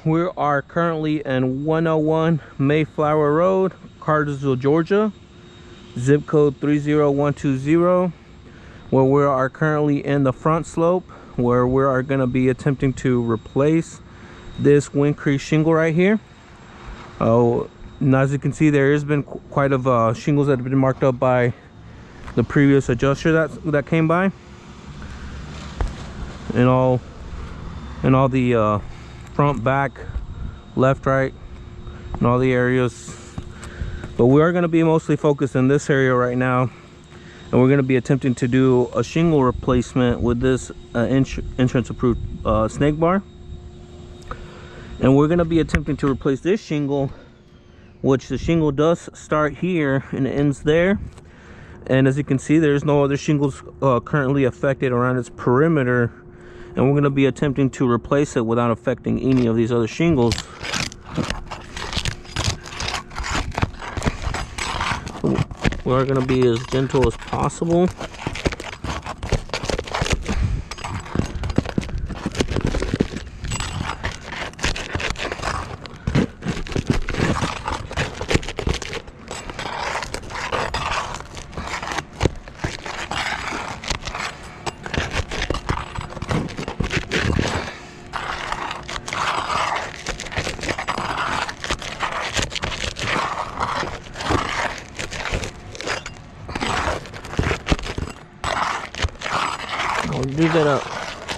we are currently in 101 Mayflower Road, Cartersville, Georgia, zip code 30120, where we are currently in the front slope, where we are going to be attempting to replace this wind crease shingle right here. Now as you can see, there has been quite of shingles that have been marked up by the previous adjuster that came by, and all the front, back, left, right, and all the areas. But we are going to be mostly focused in this area right now, and we're going to be attempting to do a shingle replacement with this insurance approved snake bar. And we're going to be attempting to replace this shingle, which the shingle does start here and it ends there. And as you can see, there's no other shingles currently affected around its perimeter, and we're going to be attempting to replace it without affecting any of these other shingles. We are going to be as gentle as possible. We're gonna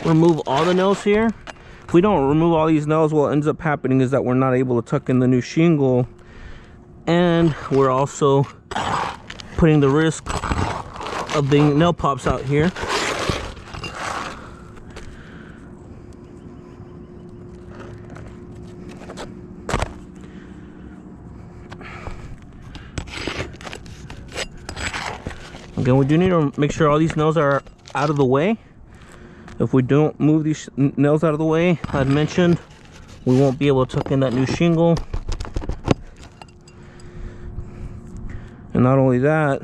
remove all the nails here. If we don't remove all these nails, what ends up happening is that we're not able to tuck in the new shingle, and we're also putting the risk of being nail pops out here. Again, we do need to make sure all these nails are out of the way. If we don't move these nails out of the way, I'd mentioned, we won't be able to tuck in that new shingle. And not only that,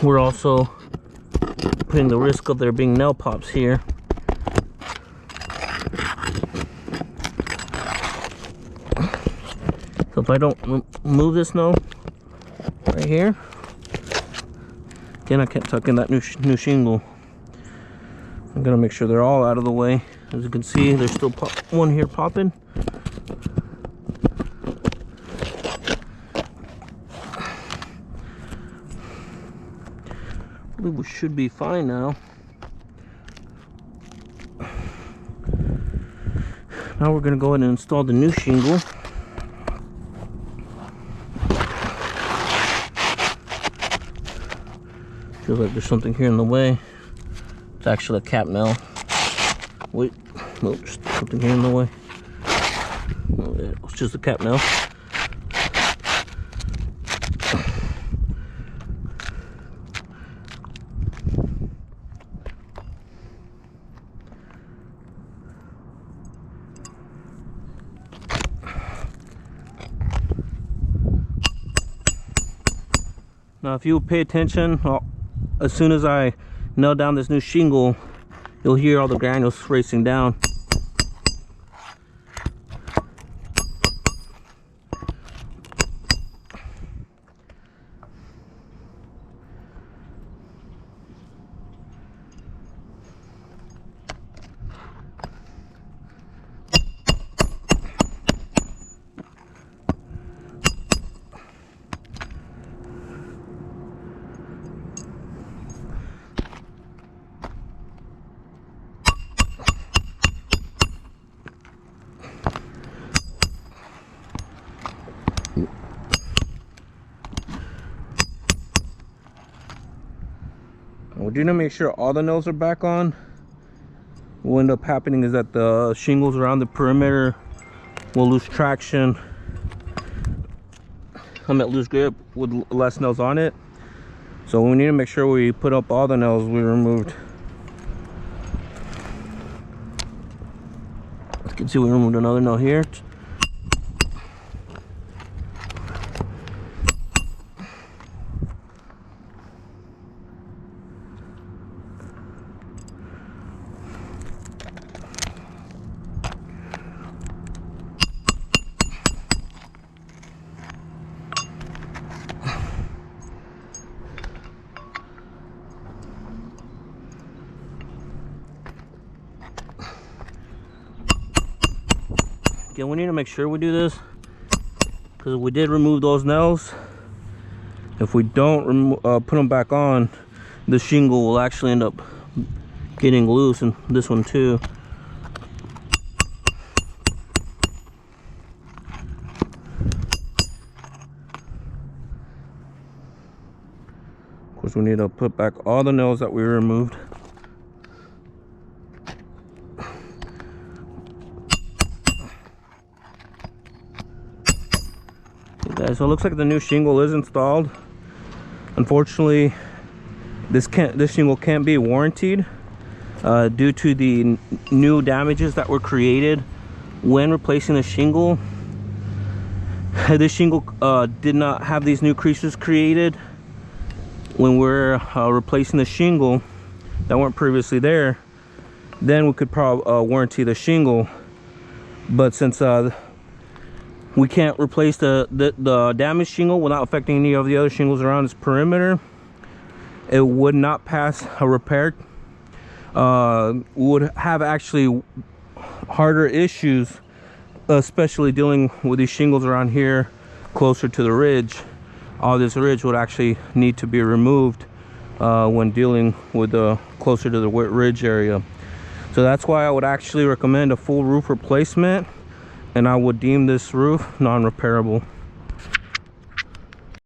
we're also putting the risk of there being nail pops here. So if I don't move this nail right here, again, I can't tuck in that new shingle. I'm gonna make sure they're all out of the way. As you can see, there's still one here popping. I believe we should be fine now. Now we're gonna go ahead and install the new shingle. Feels like there's something here in the way. It's actually a cap nail. Wait, no, there's something here in the way. Oh, yeah, it's just a cap nail. Now, if you pay attention, as soon as I nail down this new shingle, you'll hear all the granules racing down. We do need to make sure all the nails are back on. What will end up happening is that the shingles around the perimeter will lose traction. I'm at loose grip with less nails on it. So we need to make sure we put up all the nails we removed. You can see we removed another nail here. Again, we need to make sure we do this, because we did remove those nails. If we don't put them back on, the shingle will actually end up getting loose, and this one too. Of course, we need to put back all the nails that we removed. Okay, so it looks like the new shingle is installed. Unfortunately, this shingle can't be warranted due to the new damages that were created when replacing the shingle. This shingle did not have these new creases created when we're replacing the shingle that weren't previously there. Then we could probably warranty the shingle, but since we can't replace the damaged shingle without affecting any of the other shingles around its perimeter, it would not pass a repair. Would have actually harder issues, especially dealing with these shingles around here closer to the ridge. All this ridge would actually need to be removed when dealing with the closer to the ridge area. So that's why I would actually recommend a full roof replacement, and I would deem this roof non-repairable.